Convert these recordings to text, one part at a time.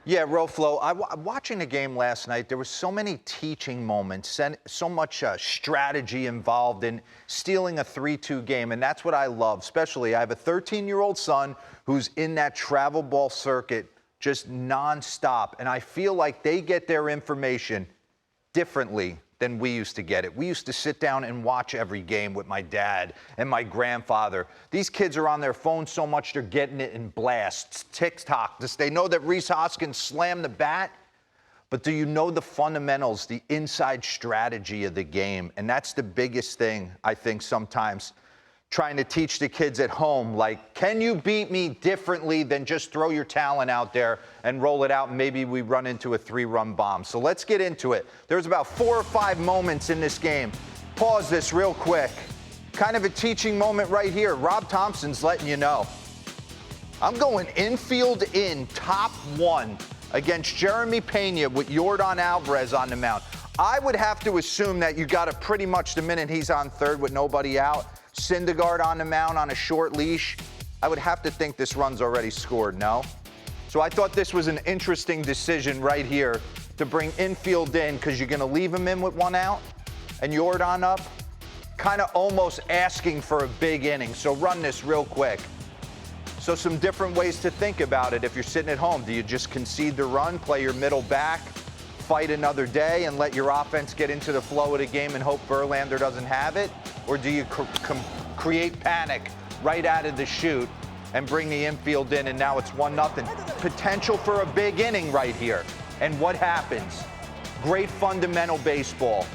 Yeah, Roflo, watching the game last night, there were so many teaching moments and so much strategy involved in stealing a 3-2 game, and that's what I love. Especially, I have a 13-year-old son who's in that travel ball circuit just nonstop, and I feel like they get their information differently than we used to get it. We used to sit down and watch every game with my dad and my grandfather. These kids are on their phones so much they're getting it in blasts, TikTok. They know that Rhys Hoskins slammed the bat, but do you know the fundamentals, the inside strategy of the game? And that's the biggest thing, I think, sometimes trying to teach the kids at home, like, can you beat me differently than just throw your talent out there and roll it out and maybe we run into a 3-run bomb? So let's get into it. There's about 4 or 5 moments in this game. Pause this real quick. Kind of a teaching moment right here. Rob Thompson's letting you know. I'm going infield in, top 1 against Jeremy Pena with Yordan Alvarez on the mound. I would have to assume that you got it pretty much the minute he's on third with nobody out. Syndergaard on the mound on a short leash. I would have to think this run's already scored, no? So I thought this was an interesting decision right here to bring Infield in because you're going to leave him in with 1 out and Yordan up, kind of almost asking for a big inning. So run this real quick. So some different ways to think about it if you're sitting at home. Do you just concede the run, play your middle back, fight another day and let your offense get into the flow of the game and hope Verlander doesn't have it? Or do you create panic right out of the chute and bring the infield in, and now it's 1-0? Potential for a big inning right here. And what happens? Great fundamental baseball.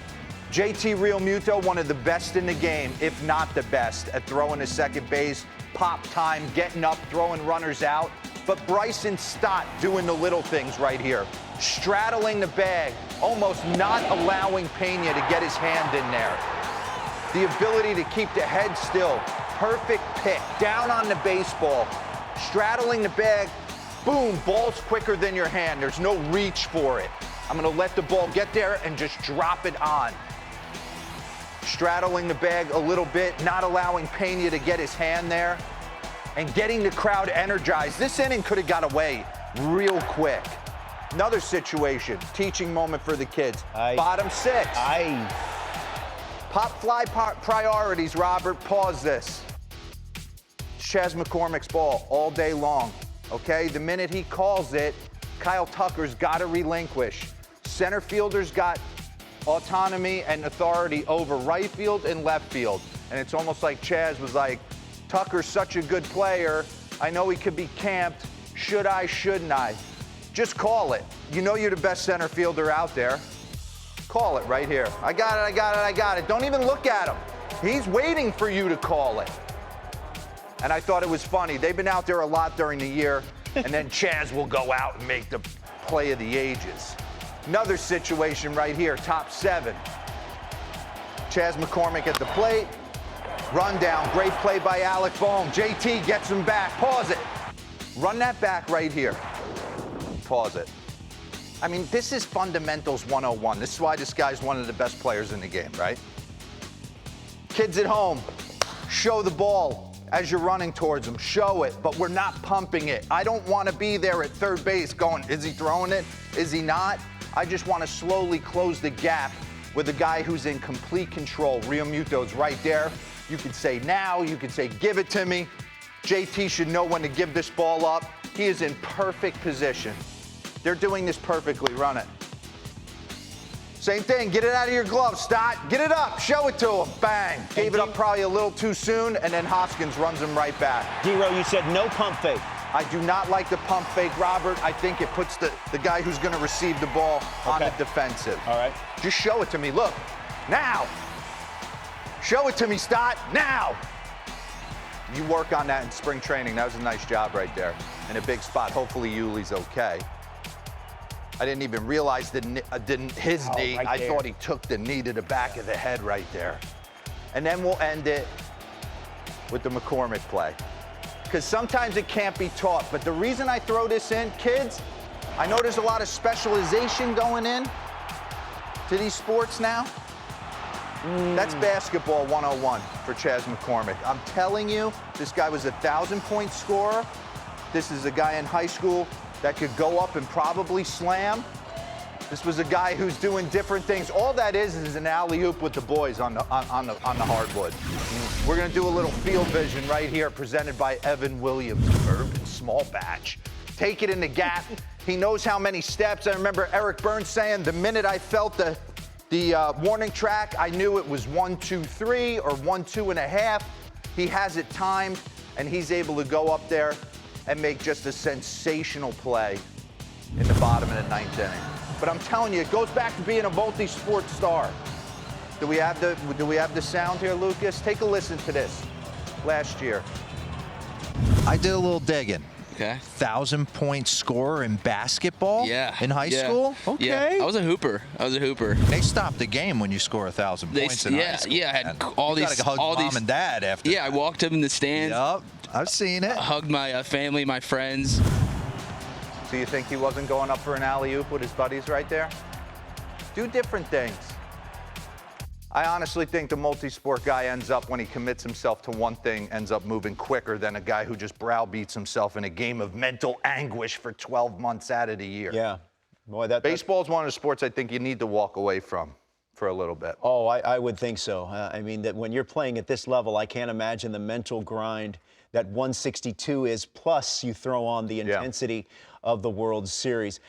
JT Realmuto, one of the best in the game, if not the best, at throwing to second base, pop time, getting up, throwing runners out. But Bryson Stott doing the little things right here. Straddling the bag, almost not allowing Pena to get his hand in there. The ability to keep the head still. Perfect pick. Down on the baseball. Straddling the bag. Boom. Ball's quicker than your hand. There's no reach for it. I'm going to let the ball get there and just drop it on. Straddling the bag a little bit. Not allowing Pena to get his hand there. And getting the crowd energized. This inning could have got away real quick. Another situation. Teaching moment for the kids. Bottom 6. Pop fly priorities, Robert. Pause this. Chas McCormick's ball all day long, okay? The minute he calls it, Kyle Tucker's got to relinquish. Center fielder's got autonomy and authority over right field and left field. And it's almost like Chas was like, Tucker's such a good player. I know he could be camped. Should I, shouldn't I? Just call it. You know you're the best center fielder out there. Call it right here. I got it, I got it, I got it. Don't even look at him. He's waiting for you to call it. And I thought it was funny. They've been out there a lot during the year, and then Chas will go out and make the play of the ages. Another situation right here, top 7. Chas McCormick at the plate. Run down, great play by Alec Bohm. JT gets him back. Pause it. Run that back right here. Pause it. I mean, this is fundamentals 101. This is why this guy's one of the best players in the game, right? Kids at home, show the ball as you're running towards them. Show it, but we're not pumping it. I don't want to be there at third base going, is he throwing it? Is he not? I just want to slowly close the gap with a guy who's in complete control. Realmuto's right there. You could say now, you could say give it to me. JT should know when to give this ball up. He is in perfect position. They're doing this perfectly. Run it. Same thing. Get it out of your glove. Stott. Get it up. Show it to him. Bang. Gave it up probably a little too soon, and then Hoskins runs him right back. D-Row, you said no pump fake. I do not like the pump fake, Robert. I think it puts the guy who's going to receive the ball on the defensive. All right. Just show it to me. Look. Now. Show it to me, Stott. Now. You work on that in spring training. That was a nice job right there. In a big spot. Hopefully Yuli's okay. I didn't even realize his knee. Right I there. thought he took the knee to the back of the head right there. And then we'll end it with the McCormick play. Because sometimes it can't be taught. But the reason I throw this in, kids, I know there's a lot of specialization going in to these sports now. That's basketball 101 for Chas McCormick. I'm telling you, this guy was a 1,000-point scorer. This is a guy in high school that could go up and probably slam. This was a guy who's doing different things. All that is an alley-oop with the boys on the hardwood. We're gonna do a little field vision right here, presented by Evan Williams, Urban Small Batch. Take it in the gap. He knows how many steps. I remember Eric Burns saying the minute I felt the warning track, I knew it was 1, 2, 3 or 1, 2.5. He has it timed, and he's able to go up there and make just a sensational play in the bottom of the 9th inning. But I'm telling you, it goes back to being a multi-sport star. Do we have the sound here, Lucas? Take a listen to this. Last year, I did a little digging. Okay. 1,000-point scorer in basketball. Yeah. In high school. Okay. Yeah. I was a hooper. They stopped the game when you score 1,000 points in high school. Yeah. I had all you these. Gotta hug all mom these, and dad after. Yeah. I walked up in the stands. Yup. I've seen it. Hugged my family, my friends. So you think he wasn't going up for an alley-oop with his buddies right there? Do different things. I honestly think the multi-sport guy ends up, when he commits himself to one thing, ends up moving quicker than a guy who just browbeats himself in a game of mental anguish for 12 months out of the year. Yeah. Boy, Baseball is one of the sports I think you need to walk away from for a little bit. Oh, I would think so. I mean, that when you're playing at this level, I can't imagine the mental grind that 162 is, plus you throw on the intensity of the World Series.